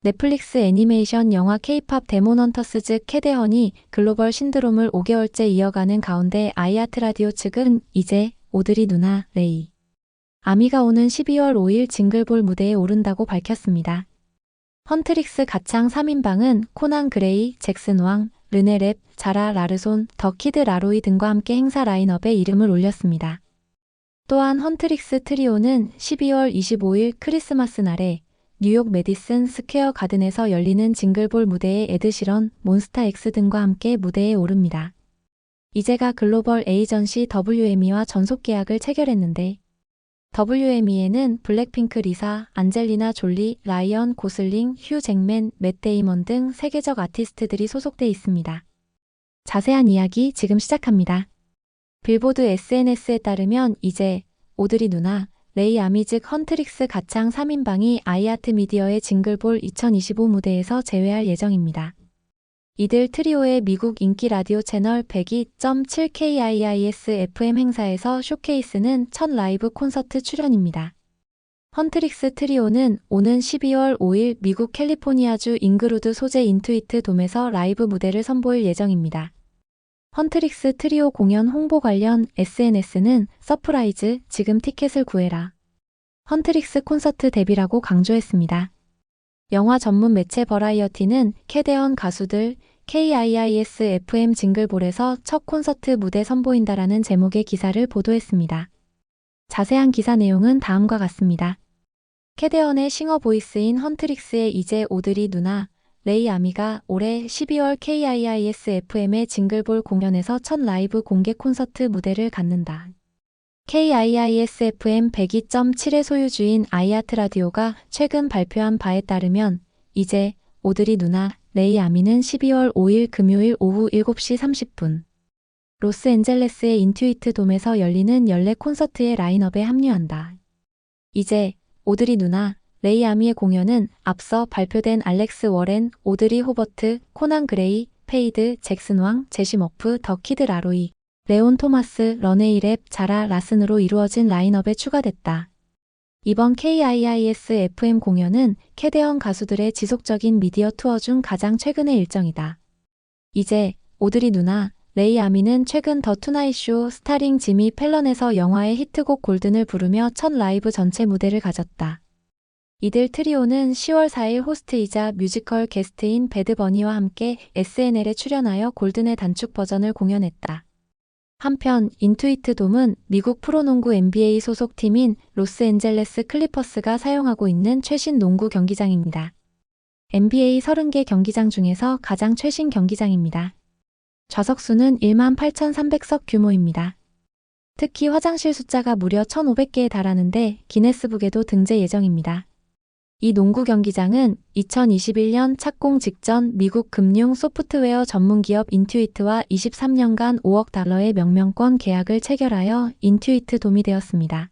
넷플릭스 애니메이션 영화 K-팝 데몬헌터스 즉 캐데헌이 글로벌 신드롬을 5개월째 이어가는 가운데 아이하트라디오 측은 이제 오드리 누나, 레이 아미가 오는 12월 5일 징글볼 무대에 오른다고 밝혔습니다. 헌트릭스 가창 3인방은 코난 그레이, 잭슨 왕, 르네 랩, 자라 라르손, 더 키드 라로이 등과 함께 행사 라인업에 이름을 올렸습니다. 또한 헌트릭스 트리오는 12월 25일 크리스마스 날에 뉴욕 메디슨 스퀘어 가든에서 열리는 징글볼 무대에 에드시런, 몬스타엑스 등과 함께 무대에 오릅니다. 이제가 글로벌 에이전시 WME와 전속 계약을 체결했는데 WME에는 블랙핑크 리사, 안젤리나 졸리, 라이언 고슬링, 휴 잭맨, 맷 데이먼 등 세계적 아티스트들이 소속돼 있습니다. 자세한 이야기 지금 시작합니다. 빌보드 SNS에 따르면 이제 오드리 누나, 레이 아미 즉 헌트릭스 가창 3인방이 아이하트 미디어의 징글볼 2025 무대에서 재회할 예정입니다. 이들 트리오의 미국 인기 라디오 채널 102.7 KIIS-FM 행사에서 쇼케이스는 첫 라이브 콘서트 출연입니다. 헌트릭스 트리오는 오는 12월 5일 미국 캘리포니아주 잉그루드 소재 인투이트 돔에서 라이브 무대를 선보일 예정입니다. 헌트릭스 트리오 공연 홍보 관련 SNS는 서프라이즈, 지금 티켓을 구해라. 헌트릭스 콘서트 데뷔라고 강조했습니다. 영화 전문 매체 버라이어티는 캐데헌 가수들 KIIS-FM 징글볼에서 첫 콘서트 무대 선보인다라는 제목의 기사를 보도했습니다. 자세한 기사 내용은 다음과 같습니다. 캐데헌의 싱어 보이스인 헌트릭스의 이제 오드리 누나, 레이 아미가 올해 12월 KIIS-FM의 징글볼 공연에서 첫 라이브 공개 콘서트 무대를 갖는다. KIIS-FM 102.7의 소유주인 아이하트라디오가 최근 발표한 바에 따르면 이제 오드리 누나, 레이 아미는 12월 5일 금요일 오후 7시 30분 로스앤젤레스의 인투이트 돔에서 열리는 연례 콘서트의 라인업에 합류한다. 이제 오드리 누나, 레이 아미의 공연은 앞서 발표된 알렉스 워렌, 오드리 호버트, 코난 그레이, 페이드, 잭슨 왕, 제시 머프, 더 키드 라로이, 레온 토마스, 런웨이 랩, 자라 라슨으로 이루어진 라인업에 추가됐다. 이번 KIIS-FM 공연은 캐데헌 가수들의 지속적인 미디어 투어 중 가장 최근의 일정이다. 이제 오드리 누나, 레이 아미는 최근 더 투나잇 쇼 스타링 지미 펠런에서 영화의 히트곡 골든을 부르며 첫 라이브 전체 무대를 가졌다. 이들 트리오는 10월 4일 호스트이자 뮤지컬 게스트인 배드 버니와 함께 SNL에 출연하여 골든의 단축 버전을 공연했다. 한편 인투이트 돔은 미국 프로농구 NBA 소속 팀인 로스앤젤레스 클리퍼스가 사용하고 있는 최신 농구 경기장입니다. NBA 30개 경기장 중에서 가장 최신 경기장입니다. 좌석수는 18,300석 규모입니다. 특히 화장실 숫자가 무려 1,500개에 달하는데 기네스북에도 등재 예정입니다. 이 농구 경기장은 2021년 착공 직전 미국 금융 소프트웨어 전문기업 인투이트와 23년간 5억 달러의 명명권 계약을 체결하여 인투이트 돔이 되었습니다.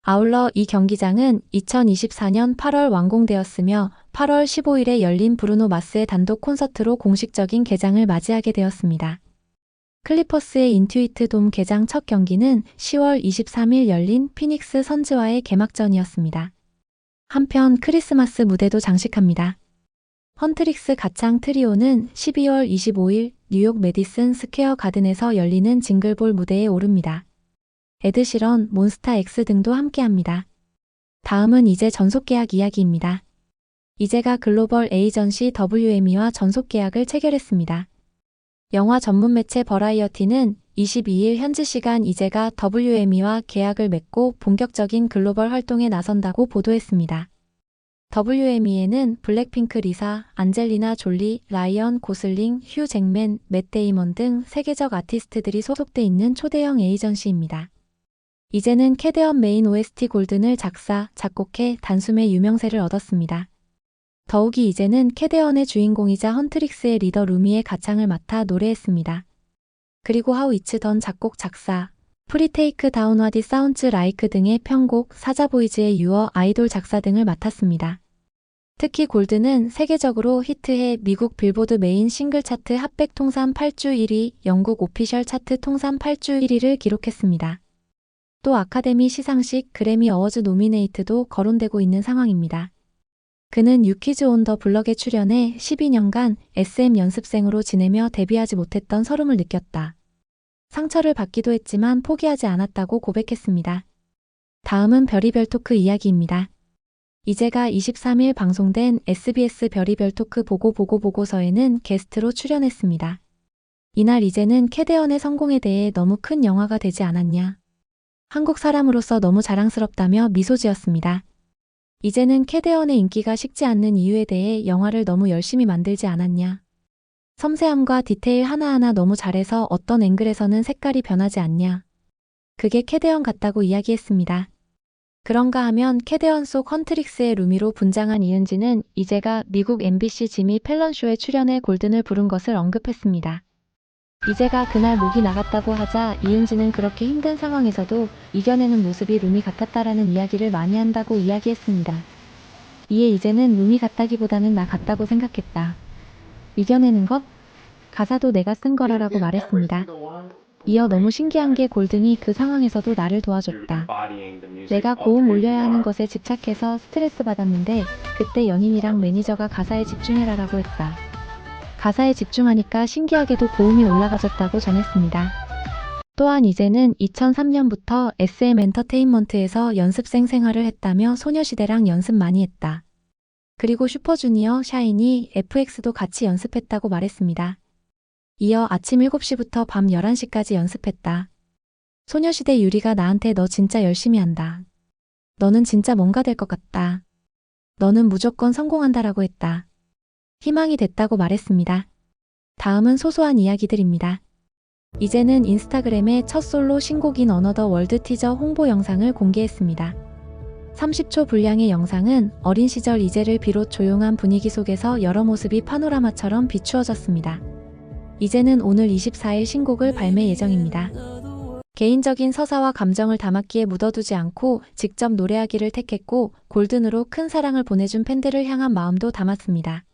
아울러 이 경기장은 2024년 8월 완공되었으며 8월 15일에 열린 브루노 마스의 단독 콘서트로 공식적인 개장을 맞이하게 되었습니다. 클리퍼스의 인투이트 돔 개장 첫 경기는 10월 23일 열린 피닉스 선즈와의 개막전이었습니다. 한편 크리스마스 무대도 장식합니다. 헌트릭스 가창 트리오는 12월 25일 뉴욕 메디슨 스퀘어 가든에서 열리는 징글볼 무대에 오릅니다. 에드시런, 몬스타엑스 등도 함께합니다. 다음은 이제 전속 계약 이야기입니다. 이제가 글로벌 에이전시 WME와 전속 계약을 체결했습니다. 영화 전문 매체 버라이어티는 22일 현지 시간 이제가 WME와 계약을 맺고 본격적인 글로벌 활동에 나선다고 보도했습니다. WME에는 블랙핑크 리사, 안젤리나 졸리, 라이언 고슬링, 휴 잭맨, 맷 데이먼 등 세계적 아티스트들이 소속돼 있는 초대형 에이전시입니다. 이제는 캐데헌 메인 OST 골든을 작사, 작곡해 단숨에 유명세를 얻었습니다. 더욱이 이제는 캐데헌의 주인공이자 헌트릭스의 리더 루미의 가창을 맡아 노래했습니다. 그리고 하우 이츠 던 작곡 작사, 프리테이크 다운 와디 사운즈 라이크 등의 편곡, 사자보이즈의 유어, 아이돌 작사 등을 맡았습니다. 특히 골든은 세계적으로 히트해 미국 빌보드 메인 싱글 차트 핫백 통산 8주 1위, 영국 오피셜 차트 통산 8주 1위를 기록했습니다. 또 아카데미 시상식 그래미 어워즈 노미네이트도 거론되고 있는 상황입니다. 그는 유퀴즈 온 더 블럭에 출연해 12년간 SM 연습생으로 지내며 데뷔하지 못했던 서름을 느꼈다. 상처를 받기도 했지만 포기하지 않았다고 고백했습니다. 다음은 별이별 토크 이야기입니다. 이제가 23일 방송된 SBS 별이별 토크 보고서에는 게스트로 출연했습니다. 이날 이제는 캐대언의 성공에 대해 너무 큰 영화가 되지 않았냐. 한국 사람으로서 너무 자랑스럽다며 미소 지었습니다. 이제는 캐대언의 인기가 식지 않는 이유에 대해 영화를 너무 열심히 만들지 않았냐. 섬세함과 디테일 하나하나 너무 잘해서 어떤 앵글에서는 색깔이 변하지 않냐. 그게 캐대언 같다고 이야기했습니다. 그런가 하면 캐대언 속 헌트릭스의 루미로 분장한 이은지는 이제가 미국 MBC 지미 펠런 쇼에 출연해 골든을 부른 것을 언급했습니다. 이제가 그날 목이 나갔다고 하자 이은지는 그렇게 힘든 상황에서도 이겨내는 모습이 루미 같았다라는 이야기를 많이 한다고 이야기했습니다. 이에 이제는 루미 같다기보다는 나 같다고 생각했다. 이겨내는 것? 가사도 내가 쓴 거라고 말했습니다. 이어 너무 신기한 게 골든이 그 상황에서도 나를 도와줬다. 내가 고음 올려야 하는 것에 집착해서 스트레스 받았는데 그때 연인이랑 매니저가 가사에 집중해라라고 했다. 가사에 집중하니까 신기하게도 고음이 올라가졌다고 전했습니다. 또한 이제는 2003년부터 SM 엔터테인먼트에서 연습생 생활을 했다며 소녀시대랑 연습 많이 했다. 그리고 슈퍼주니어, 샤이니, FX도 같이 연습했다고 말했습니다. 이어 아침 7시부터 밤 11시까지 연습했다. 소녀시대 유리가 나한테 너 진짜 열심히 한다. 너는 진짜 뭔가 될 것 같다. 너는 무조건 성공한다라고 했다. 희망이 됐다고 말했습니다. 다음은 소소한 이야기들입니다. 이제는 인스타그램에 첫 솔로 신곡인 어너더 월드 티저 홍보 영상을 공개했습니다. 30초 분량의 영상은 어린 시절 이제를 비롯 조용한 분위기 속에서 여러 모습이 파노라마처럼 비추어졌습니다. 이제는 오늘 24일 신곡을 발매 예정입니다. 개인적인 서사와 감정을 담았기에 묻어두지 않고 직접 노래하기를 택했고 골든으로 큰 사랑을 보내준 팬들을 향한 마음도 담았습니다.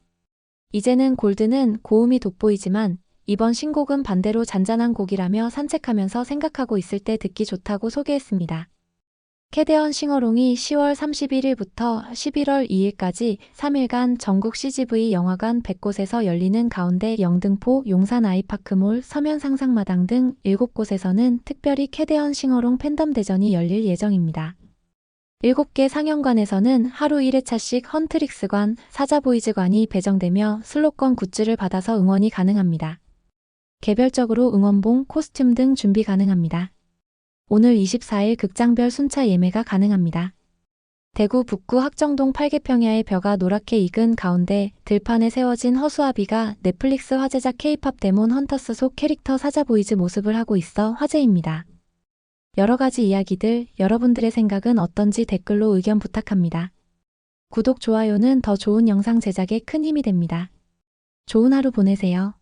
이제는 골든은 고음이 돋보이지만 이번 신곡은 반대로 잔잔한 곡이라며 산책하면서 생각하고 있을 때 듣기 좋다고 소개했습니다. 캐대언 싱어롱이 10월 31일부터 11월 2일까지 3일간 전국 CGV 영화관 100곳에서 열리는 가운데 영등포, 용산 아이파크몰, 서면 상상마당 등 7곳에서는 특별히 캐대언 싱어롱 팬덤 대전이 열릴 예정입니다. 7개 상영관에서는 하루 1회차씩 헌트릭스관, 사자보이즈관이 배정되며 슬롯권 굿즈를 받아서 응원이 가능합니다. 개별적으로 응원봉, 코스튬 등 준비 가능합니다. 오늘 24일 극장별 순차 예매가 가능합니다. 대구 북구 학정동 팔계평야의 벼가 노랗게 익은 가운데 들판에 세워진 허수아비가 넷플릭스 화제작 K-팝 데몬 헌터스 속 캐릭터 사자보이즈 모습을 하고 있어 화제입니다. 여러 가지 이야기들, 여러분들의 생각은 어떤지 댓글로 의견 부탁합니다. 구독, 좋아요는 더 좋은 영상 제작에 큰 힘이 됩니다. 좋은 하루 보내세요.